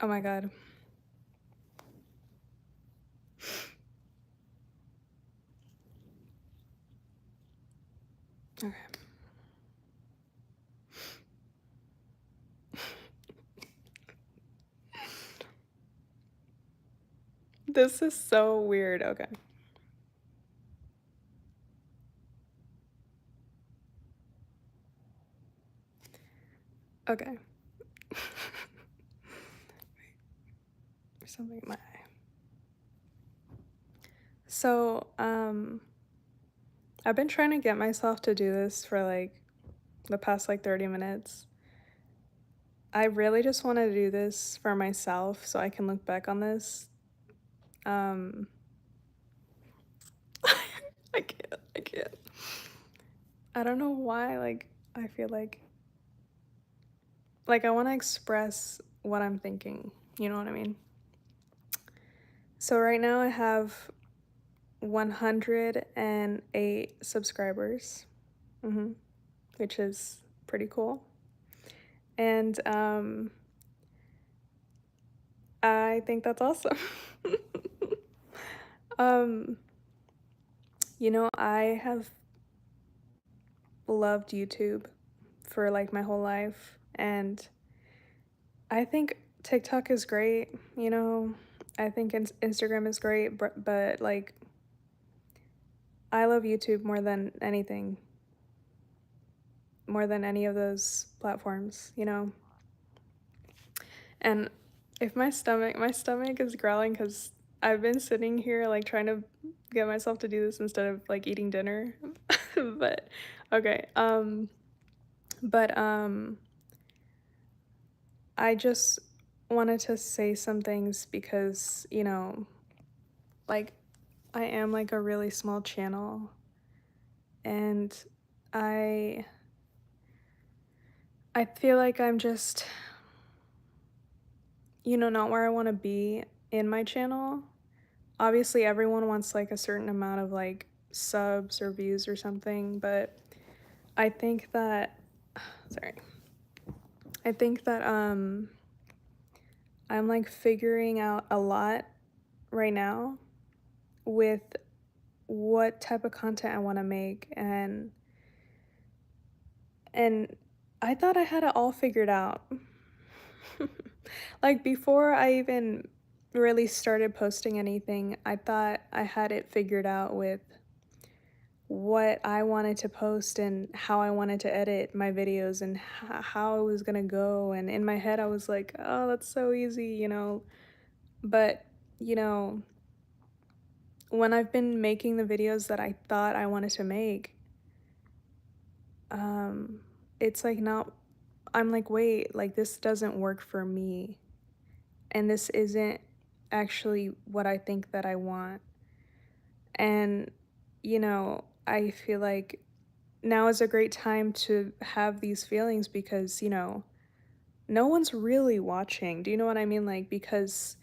Oh my god. Okay. This is so weird. Okay. Okay. There's something in my eye. So, I've been trying to get myself to do this for like the past like 30 minutes. I really just want to do this for myself so I can look back on this. Um, I can't. I can't. I don't know why, I feel like I want to express what I'm thinking. You know what I mean? So right now I have 108 subscribers, which is pretty cool. And I think that's awesome. um, I have loved YouTube for like my whole life, and I think TikTok is great. I think Instagram is great, but like I love YouTube more than anything, more than any of those platforms. And if my stomach is growling because I've been sitting here like trying to get myself to do this instead of like eating dinner. But okay. But I just wanted to say some things because, like I am like a really small channel, and I I feel like I'm just, not where I want to be in my channel. Obviously, everyone wants like a certain amount of like subs or views or something, but I think that sorry. I think that I'm like figuring out a lot right now with what type of content I want to make, and I thought I had it all figured out. Like before I even really started posting anything, I thought I had it figured out with what I wanted to post and how I wanted to edit my videos and how it was gonna go. And in my head, I was like, oh, that's so easy. But, you know, when I've been making the videos that I thought I wanted to make, um, it's like not, I'm like, wait, like this doesn't work for me. And this isn't actually what I think that I want. And, I feel like now is a great time to have these feelings because, no one's really watching. Do you know what I mean? Like, because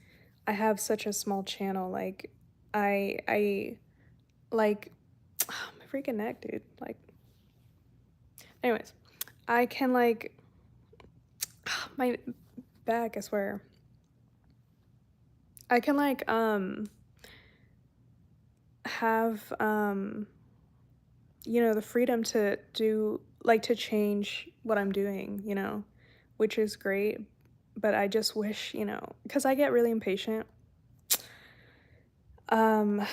I have such a small channel, like, I, like, my freaking neck, dude. Like, anyways, I can, like, my back, I swear. I can, like, have, the freedom to do, like, to change what I'm doing, which is great. But I just wish, because I get really impatient. Um,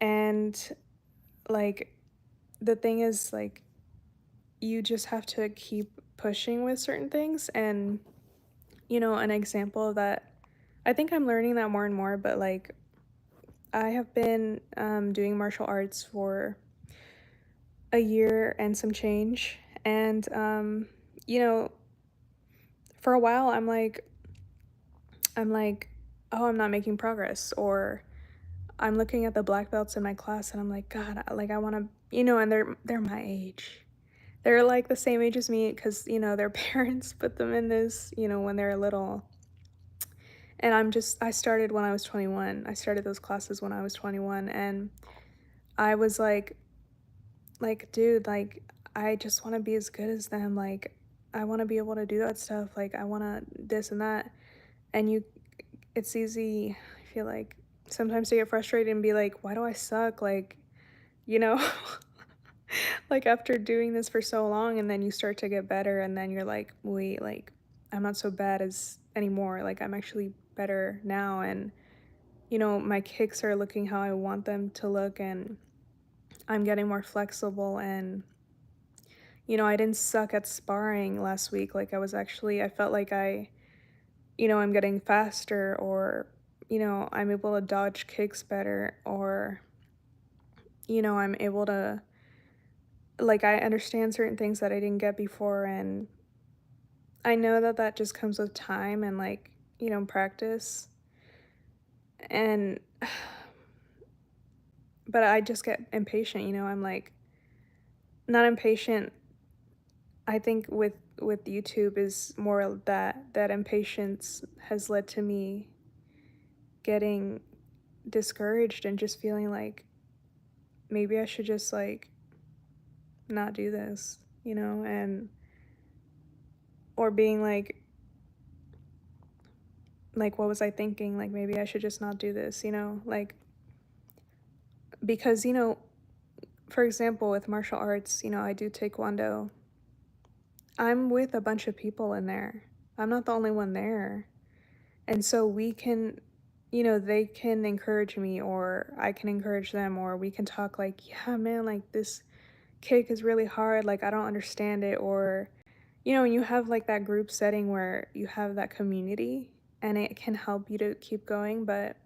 and like the thing is, like, you just have to keep pushing with certain things. And, an example of that, I think I'm learning that more and more, but like, I have been doing martial arts for a year and some change. And, you know, for a while, I'm like, oh, I'm not making progress, or I'm looking at the black belts in my class and I'm like, God, like I want to, and they're my age. They're like the same age as me because, their parents put them in this, when they're little. And I started when I was 21. I started those classes when I was 21, and I was like, dude, like I just want to be as good as them. Like I want to be able to do that stuff. Like I want to this and that. And it's easy, I feel like, sometimes to get frustrated and be like, why do I suck? Like, you know, like after doing this for so long, and then you start to get better, and then you're like, wait, like, I'm not so bad as anymore. Like, I'm actually better now. And, my kicks are looking how I want them to look, and I'm getting more flexible. And, I didn't suck at sparring last week. Like, I felt like I'm getting faster, or, I'm able to dodge kicks better, or, I'm able to, like, I understand certain things that I didn't get before. And I know that that just comes with time and, like, practice. And, but I just get impatient, I'm like, not impatient. I think with YouTube is more that impatience has led to me getting discouraged and just feeling like maybe I should just like not do this, and or being like what was I thinking? Like maybe I should just not do this, like because for example, with martial arts, I do taekwondo. I'm with a bunch of people in there. I'm not the only one there. And so we can, they can encourage me, or I can encourage them, or we can talk like, yeah, man, like this kick is really hard. Like, I don't understand it. Or, you have like that group setting where you have that community and it can help you to keep going. But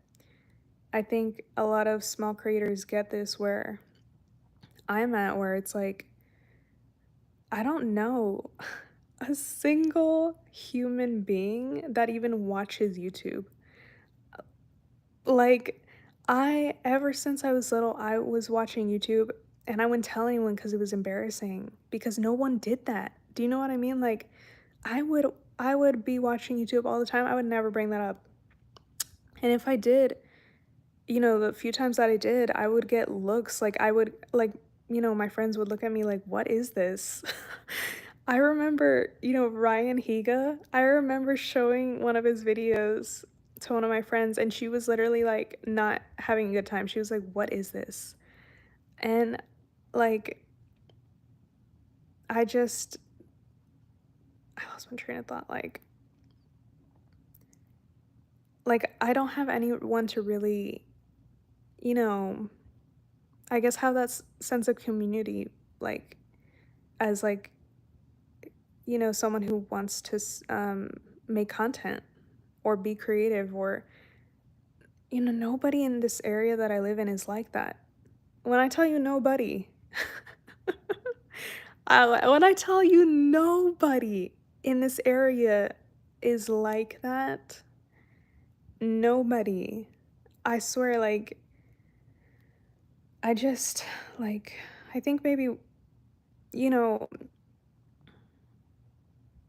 I think a lot of small creators get this where I'm at, where it's like, I don't know a single human being that even watches YouTube. Like, ever since I was little, I was watching YouTube and I wouldn't tell anyone because it was embarrassing because no one did that. Do you know what I mean? Like, I would I would be watching YouTube all the time. I would never bring that up. And if I did, the few times that I did, I would get looks like I would like, my friends would look at me like, "What is this?" I remember, Ryan Higa. I remember showing one of his videos to one of my friends, and she was literally like not having a good time. She was like, "What is this?" And like I just I lost my train of thought. Like I don't have anyone to really, you know, I guess have that sense of community, like as like, someone who wants to make content or be creative, or nobody in this area that I live in is like that. When I tell you nobody, when I tell you nobody in this area is like that, nobody. I swear, like, I just, like, I think maybe, you know,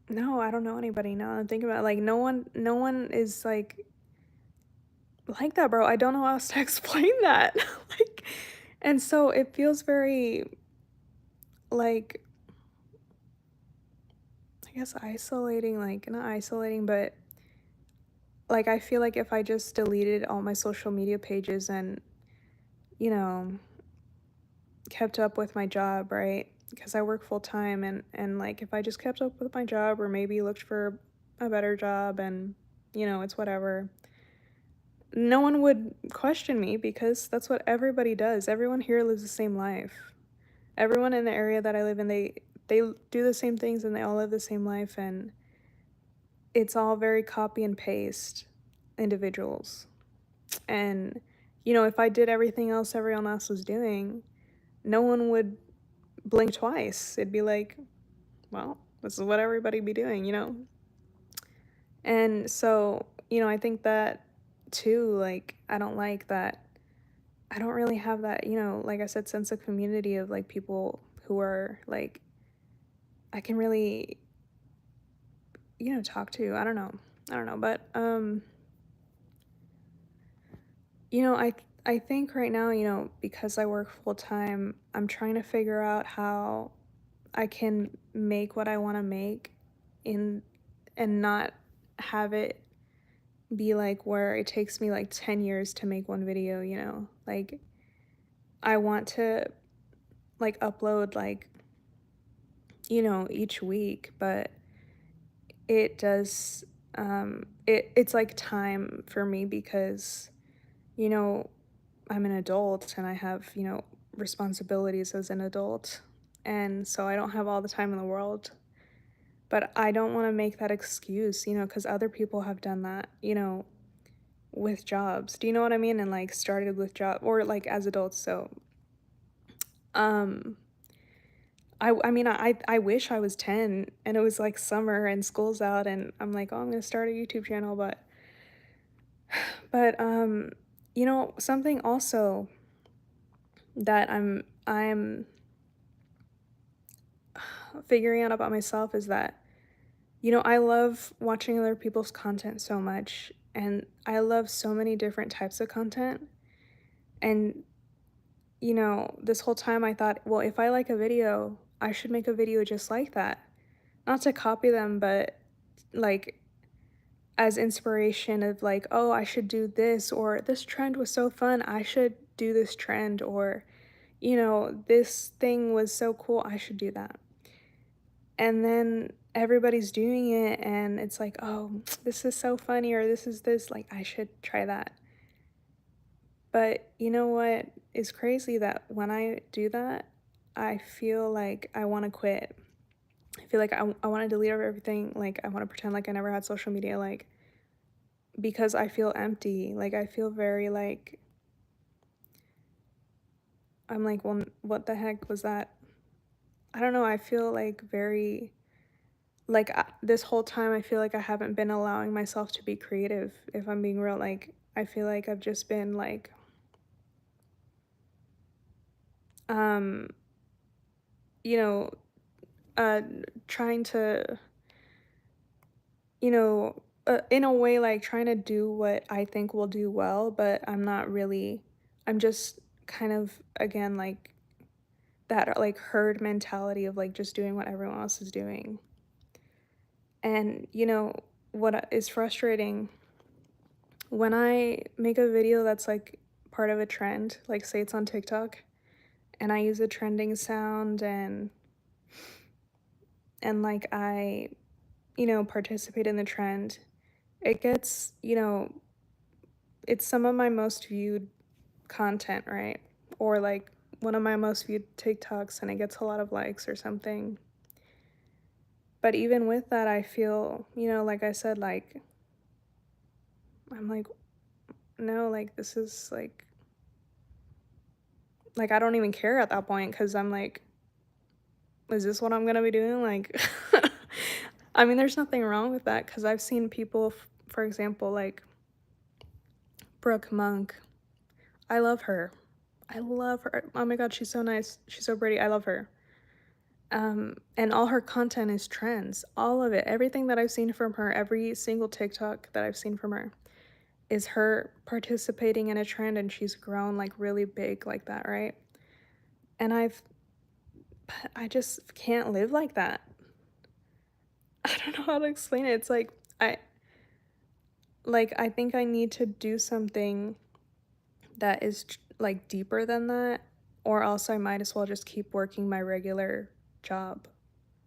no, I don't know anybody now. I'm thinking about it, like, no one is like that, bro. I don't know how else to explain that. Like, and so it feels very, like, I guess isolating, like, not isolating, but like, I feel like if I just deleted all my social media pages and, you know, kept up with my job, right? Because I work full time, and like if I just kept up with my job, or maybe looked for a better job, and it's whatever. No one would question me because that's what everybody does. Everyone here lives the same life. Everyone in the area that I live in, they do the same things and they all live the same life, and it's all very copy and paste individuals. And if I did everything else everyone else was doing, no one would blink twice. It'd be like, well, this is what everybody be doing. And so, I think that too, like, I don't like that. I don't really have that, like I said, sense of community of like people who are like, I can really, talk to. I don't know. I don't know. But, I think right now, because I work full time, I'm trying to figure out how I can make what I want to make in and not have it be like where it takes me like 10 years to make one video, you know? Like I want to like upload like, you know, each week, but it does it's like time for me because, you know, I'm an adult and I have, you know, responsibilities as an adult. And so I don't have all the time in the world. But I don't want to make that excuse, you know, because other people have done that, you know, with jobs. Do you know what I mean? And like started with job or like as adults. So, um, I mean, I wish I was 10 and it was like summer and school's out and I'm like, oh, I'm gonna start a YouTube channel, but you know, something also that I'm figuring out about myself is that, you know, I love watching other people's content so much and I love so many different types of content. And, you know, this whole time I thought, well, if I like a video, I should make a video just like that. Not to copy them, but like as inspiration of like, oh, I should do this, or this trend was so fun, I should do this trend, or, you know, this thing was so cool, I should do that. And then everybody's doing it, and it's like, oh, this is so funny, or this is this, like, I should try that. But you know what is crazy that when I do that, I feel like I want to quit. I feel like I want to delete everything. Like, I want to pretend like I never had social media, like, because I feel empty. Like, I feel very like, I'm like, well, what the heck was that? I don't know. I feel like very, like, this whole time, I feel like I haven't been allowing myself to be creative, if I'm being real. Like, I feel like I've just been like, um, you know, uh, trying to, you know, in a way, like trying to do what I think will do well, but I'm not really, I'm just kind of, again, like that, like herd mentality of like just doing what everyone else is doing. And, you know, what is frustrating when I make a video that's like part of a trend, like say it's on TikTok, and I use a trending sound and like I, you know, participate in the trend, it gets, you know, it's some of my most viewed content, right? Or like one of my most viewed TikToks and it gets a lot of likes or something. But even with that, I feel, you know, like I said, like, I'm like, no, like, this is like, I don't even care at that point because I'm like, is this what I'm gonna be doing? Like, I mean, there's nothing wrong with that because I've seen people, for example, like Brooke Monk. I love her. I love her. Oh my God, she's so nice. She's so pretty. I love her. And all her content is trends. All of it. Everything that I've seen from her, every single TikTok that I've seen from her is her participating in a trend and she's grown like really big like that, right? And I just can't live like that. I don't know how to explain it. It's like I think I need to do something that is like deeper than that, or else I might as well just keep working my regular job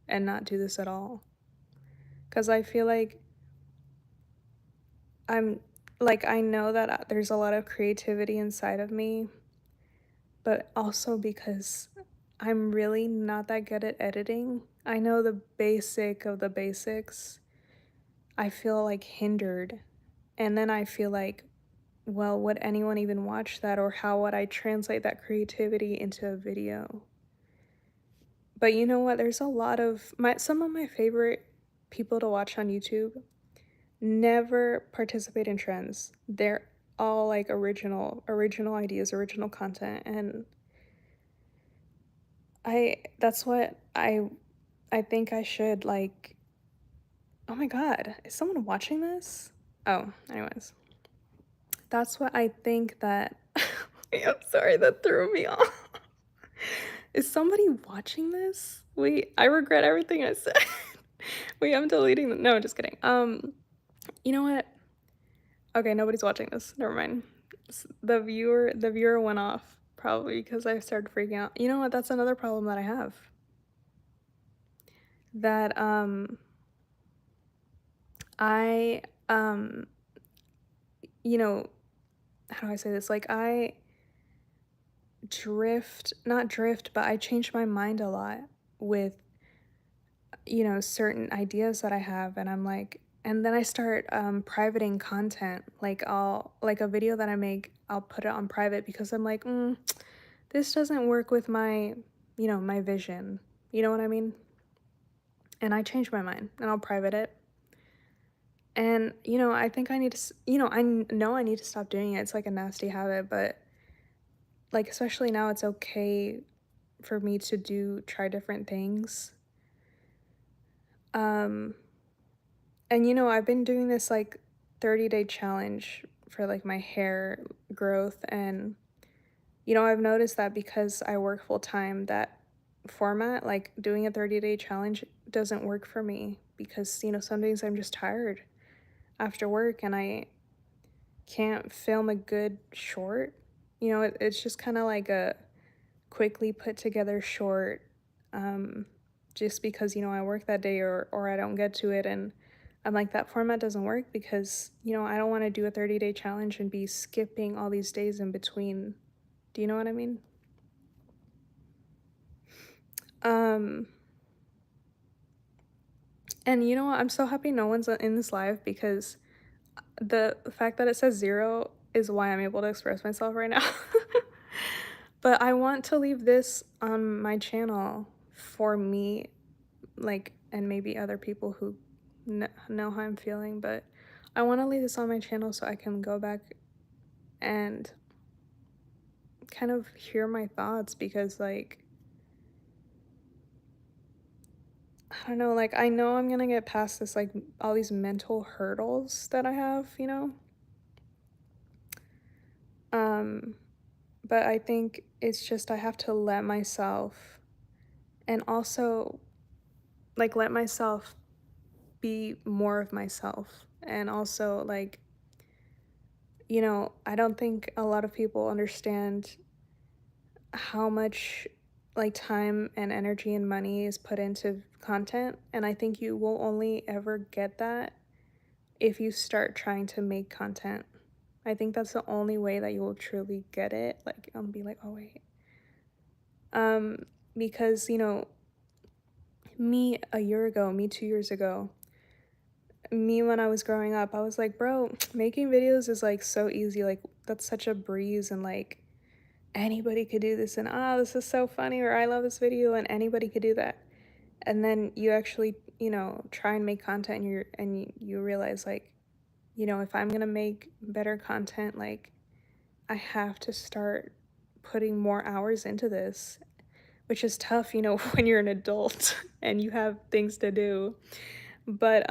and not do this at all. Because I feel like I'm like, I know that there's a lot of creativity inside of me, but also because I'm really not that good at editing. I know the basic of the basics. I feel like hindered. And then I feel like, well, would anyone even watch that, or how would I translate that creativity into a video? But you know what? There's a lot of some of my favorite people to watch on YouTube never participate in trends. They're all like original ideas, original content, and that's what I think I should like. Oh my God, is someone watching this? Oh, anyways. That's what I think that I'm sorry, that threw me off. Is somebody watching this? Wait, I regret everything I said. Wait, I'm deleting the no, just kidding. You know what? Okay, nobody's watching this. Never mind. The viewer went off probably because I started freaking out. You know what? That's another problem that I have. That I you know, how do I say this? Like I not drift, but I change my mind a lot with, certain ideas that I have, and I'm like, and then I start privating content. Like I'll like a video that I make, I'll put it on private because I'm like, this doesn't work with my, my vision. You know what I mean? And I change my mind and I'll private it. And I think I need to, know I need to stop doing it. It's like a nasty habit, but like especially now it's okay for me to try different things. Um and I've been doing this like 30-day challenge for like my hair growth, and I've noticed that because I work full time, that format, like doing a 30-day challenge, doesn't work for me because some days I'm just tired after work and I can't film a good short. It's just kind of like a quickly put together short, um, just because, I work that day, or I don't get to it. And I'm like, that format doesn't work because, I don't want to do a 30-day challenge and be skipping all these days in between. Do you know what I mean? Um, and you know what? I'm so happy no one's in this live because the fact that it says 0 is why I'm able to express myself right now. But I want to leave this on my channel for me, like, and maybe other people who know how I'm feeling, but I want to leave this on my channel so I can go back and kind of hear my thoughts because, like, I don't know, like, I know I'm gonna get past this, like, all these mental hurdles that I have, Um, but I think it's just I have to let myself, and also, like, let myself be more of myself. And also, like, I don't think a lot of people understand how much like time and energy and money is put into content, and I think you will only ever get that if you start trying to make content. I think that's the only way that you will truly get it. Like, I'll be like, oh wait. Um, because, me a year ago, me 2 years ago, me when I was growing up, I was like, bro, making videos is like so easy. Like, that's such a breeze, and like anybody could do this, and this is so funny, or I love this video, and anybody could do that. And then you actually, try and make content, and you realize, like, if I'm gonna make better content, like, I have to start putting more hours into this, which is tough, when you're an adult and you have things to do. But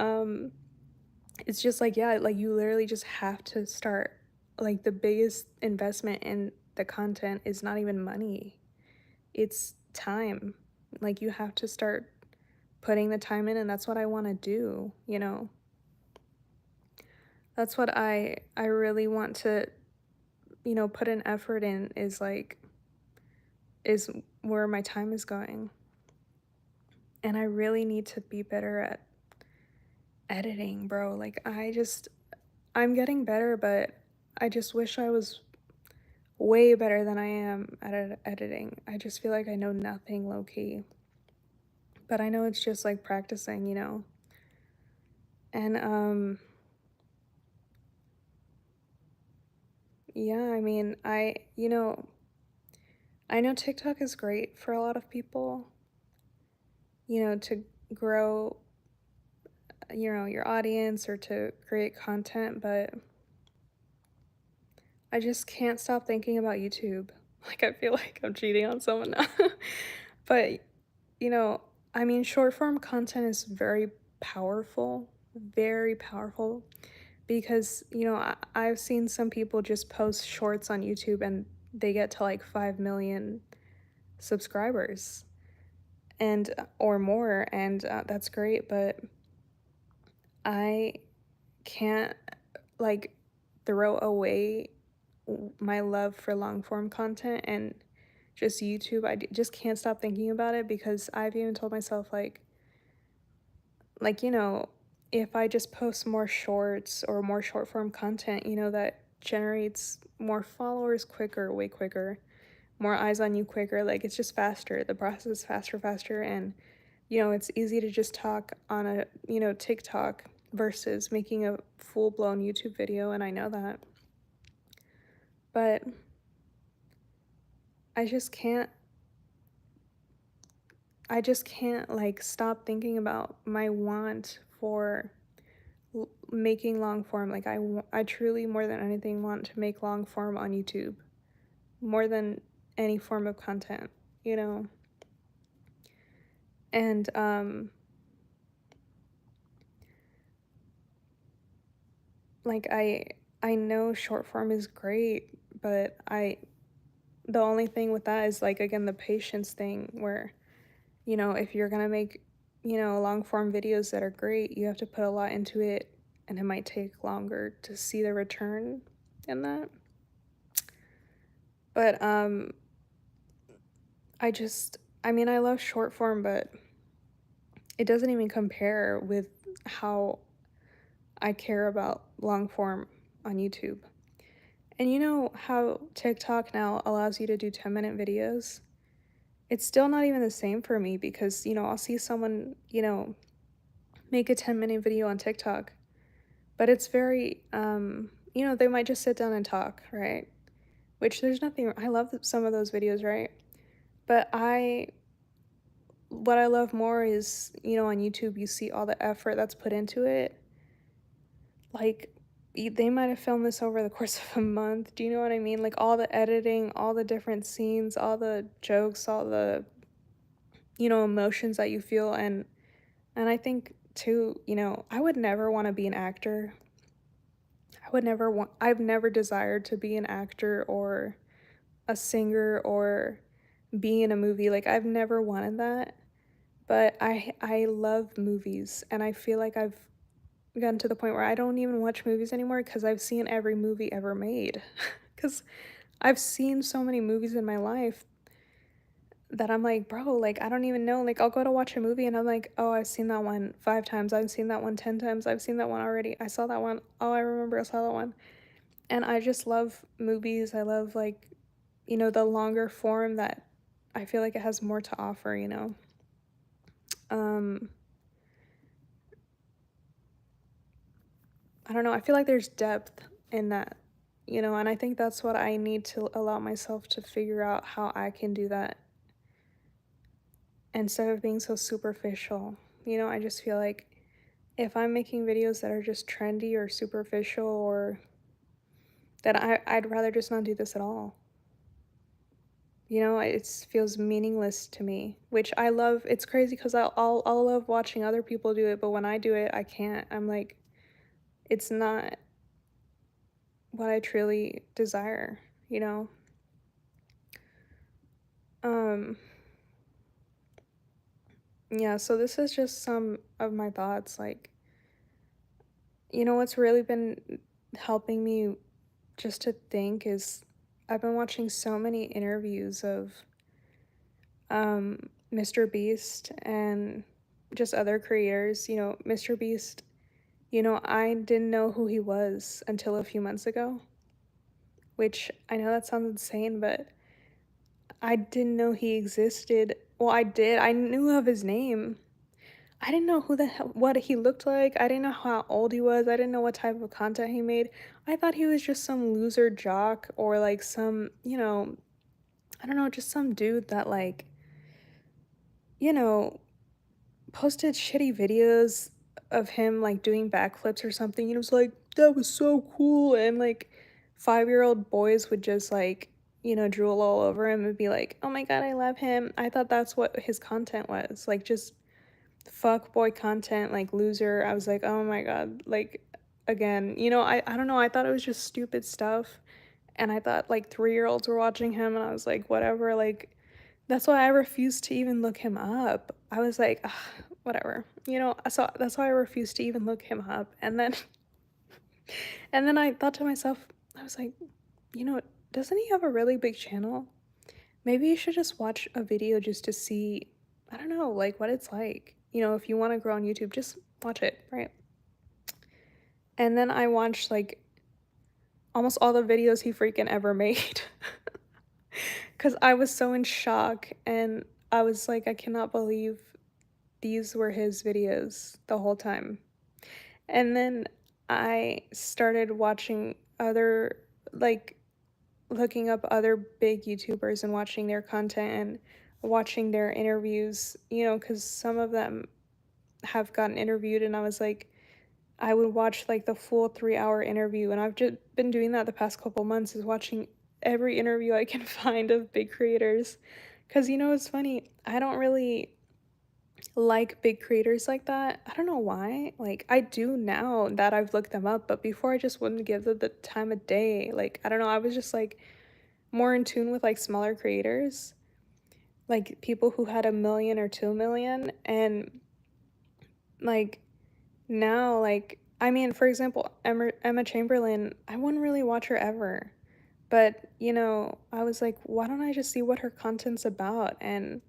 it's just like, yeah, like you literally just have to start. Like, the biggest investment in the content is not even money. It's time. Like, you have to start putting the time in, and that's what I want to do. That's what I really want to, put an effort in, is where my time is going. And I really need to be better at editing, bro. Like, I'm getting better, but I just wish I was way better than I am at editing. I just feel like I know nothing low key. But I know it's just like practicing. And yeah, I mean, I know TikTok is great for a lot of people, to grow, your audience or to create content, but I just can't stop thinking about YouTube. Like, I feel like I'm cheating on someone now. But, you know, I mean, short form content is very powerful, because, I've seen some people just post shorts on YouTube and they get to like 5 million subscribers and or more, and that's great, but I can't, like, throw away my love for long form content and just YouTube. Just can't stop thinking about it because I've even told myself like, if I just post more shorts or more short form content, that generates more followers quicker, way quicker, more eyes on you quicker. Like it's just faster. The process is faster, and it's easy to just talk on a, TikTok versus making a full-blown YouTube video, and I know that. But I just can't like stop thinking about my want for making long form. Like I truly, more than anything, want to make long form on YouTube more than any form of content, you know? And like I know short form is great, but the only thing with that is like again the patience thing where, if you're gonna make, long form videos that are great, you have to put a lot into it, and it might take longer to see the return in that. But I mean I love short form, but it doesn't even compare with how I care about long form on YouTube. And you know how TikTok now allows you to do 10-minute videos? It's still not even the same for me because, I'll see someone, make a 10-minute video on TikTok, but it's very, they might just sit down and talk, right? Which there's nothing, I love some of those videos, right? But what I love more is, on YouTube, you see all the effort that's put into it. Like, they might have filmed this over the course of a month. Do you know what I mean? Like, all the editing, all the different scenes, all the jokes, all the, emotions that you feel. And I think, too, I would never want to be an actor. I've never desired to be an actor or a singer or be in a movie. Like, I've never wanted that. But I love movies, and I feel like I've gotten to the point where I don't even watch movies anymore because I've seen every movie ever made. Because I've seen so many movies in my life that I'm like, bro, like, I don't even know. Like, I'll go to watch a movie and I'm like, oh, I've seen that one 5 times. I've seen that one 10 times. I've seen that one already. I saw that one. Oh, I remember I saw that one. And I just love movies. I love, like, the longer form that I feel like it has more to offer. Um, I don't know. I feel like there's depth in that, and I think that's what I need to allow myself to figure out how I can do that instead of being so superficial. I just feel like if I'm making videos that are just trendy or superficial or that I'd rather just not do this at all. It feels meaningless to me, which I love. It's crazy because I'll love watching other people do it, but when I do it, I can't. I'm like, it's not what I truly desire, you know? Um, yeah, so this is just some of my thoughts. Like, what's really been helping me just to think is I've been watching so many interviews of Mr. Beast and just other creators. Mr. Beast, I didn't know who he was until a few months ago, which I know that sounds insane, but I didn't know he existed. Well, I did. I knew of his name. I didn't know who the hell, what he looked like. I didn't know how old he was. I didn't know what type of content he made. I thought he was just some loser jock or like some, I don't know, just some dude that like, you know, posted shitty videos of him like doing backflips or something. And it was like, that was so cool. And like 5-year-old boys would just like, drool all over him and be like, oh my God, I love him. I thought that's what his content was. Like just fuck boy content, like loser. I was like, oh my God, like again, I don't know. I thought it was just stupid stuff. And I thought like 3-year-olds were watching him and I was like, whatever, like that's why I refused to even look him up. I was like, ugh, whatever. So that's why I refused to even look him up. And then And then I thought to myself, I was like, you know, doesn't he have a really big channel? Maybe you should just watch a video just to see, I don't know, like what it's like. You know, if you want to grow on YouTube, just watch it, right? And then I watched like almost all the videos he freaking ever made. Because I was so in shock and I was like, I cannot believe these were his videos the whole time. And then I started watching other, like, looking up other big YouTubers and watching their content and watching their interviews, you know, because some of them have gotten interviewed, and I was like, I would watch like the full 3 hour interview, and I've just been doing that the past couple months, is watching every interview I can find of big creators. Because, you know, it's funny, I don't really like big creators like that. I don't know why. Like, I do now that I've looked them up, but before I just wouldn't give them the time of day. Like, I don't know, I was just like more in tune with like smaller creators, like people who had 1 million or 2 million. And like now, like, I mean, for example, Emma Chamberlain, I wouldn't really watch her ever. But, you know, I was like, why don't I just see what her content's about? And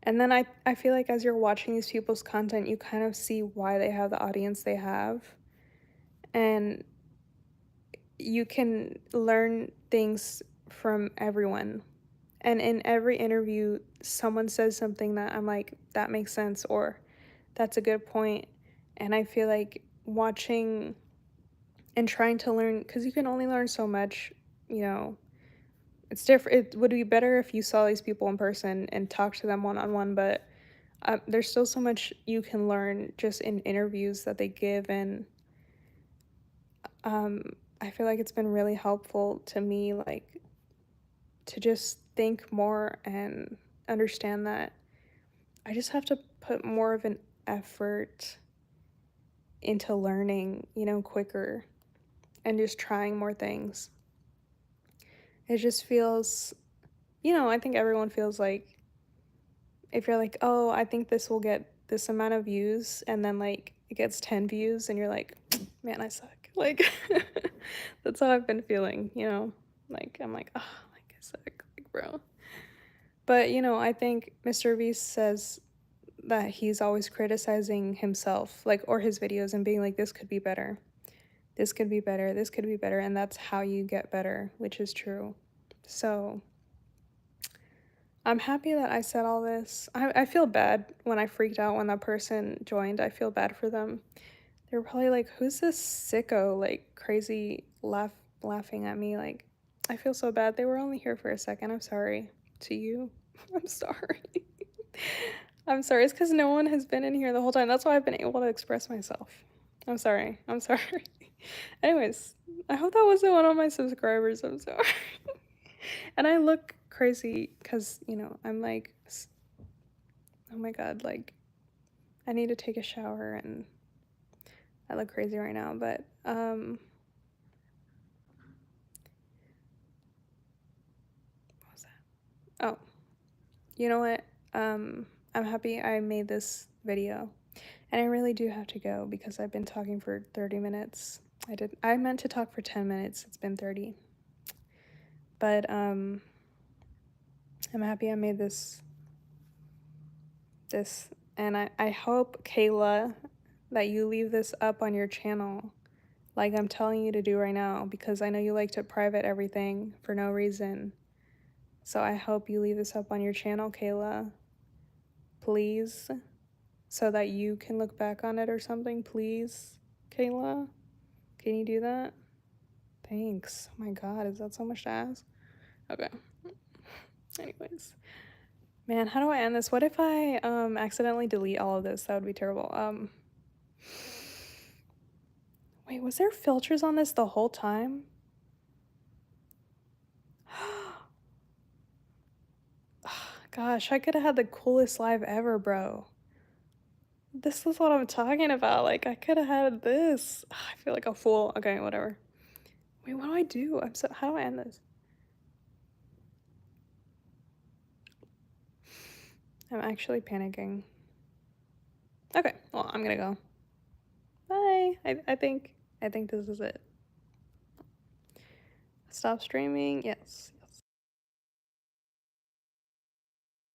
then I feel like as you're watching these people's content, you kind of see why they have the audience they have. And you can learn things from everyone. And in every interview, someone says something that I'm like, that makes sense, or that's a good point. And I feel like watching and trying to learn, because you can only learn so much, you know, it's different. It would be better if you saw these people in person and talked to them one on one, but there's still so much you can learn just in interviews that they give. And um, I feel like it's been really helpful to me, like, to just think more and understand that I just have to put more of an effort into learning, you know, quicker, and just trying more things. It just feels, you know, I think everyone feels like if you're like, oh, I think this will get this amount of views, and then like it gets 10 views, and you're like, man, I suck. Like, that's how I've been feeling, you know? Like, I'm like, oh, like I suck, like, bro. But, you know, I think Mr. Beast says that he's always criticizing himself, like, or his videos, and being like, this could be better. This could be better. This could be better. And that's how you get better, which is true. So I'm happy that I said all this. I feel bad when I freaked out when that person joined. I feel bad for them. They were probably like, who's this sicko, like, crazy laughing at me? Like, I feel so bad. They were only here for a second. I'm sorry to you. I'm sorry. I'm sorry. It's because no one has been in here the whole time. That's why I've been able to express myself. I'm sorry. I'm sorry. Anyways, I hope that wasn't one of my subscribers. I'm sorry. And I look crazy because, you know, I'm like, oh my God, like, I need to take a shower and I look crazy right now. But, what was that? Oh, you know what? I'm happy I made this video. And I really do have to go because I've been talking for 30 minutes. I meant to talk for 10 minutes. It's been 30. But I'm happy I made this, and I hope, Kayla, that you leave this up on your channel like I'm telling you to do right now, because I know you like to private everything for no reason. So I hope you leave this up on your channel, Kayla. Please. So that you can look back on it or something, please, Kayla. Can you do that? Thanks. Oh my God, is that so much to ask? Okay. Anyways. Man, how do I end this? What if I accidentally delete all of this? That would be terrible. Wait, was there filters on this the whole time? Gosh, I could have had the coolest live ever, bro. This is what I'm talking about. Like, I could have had this. I feel like a fool. Okay, whatever. Wait, what do I do? How do I end this? I'm actually panicking. Okay, well, I'm gonna go. Bye. I think this is it. Stop streaming? Yes.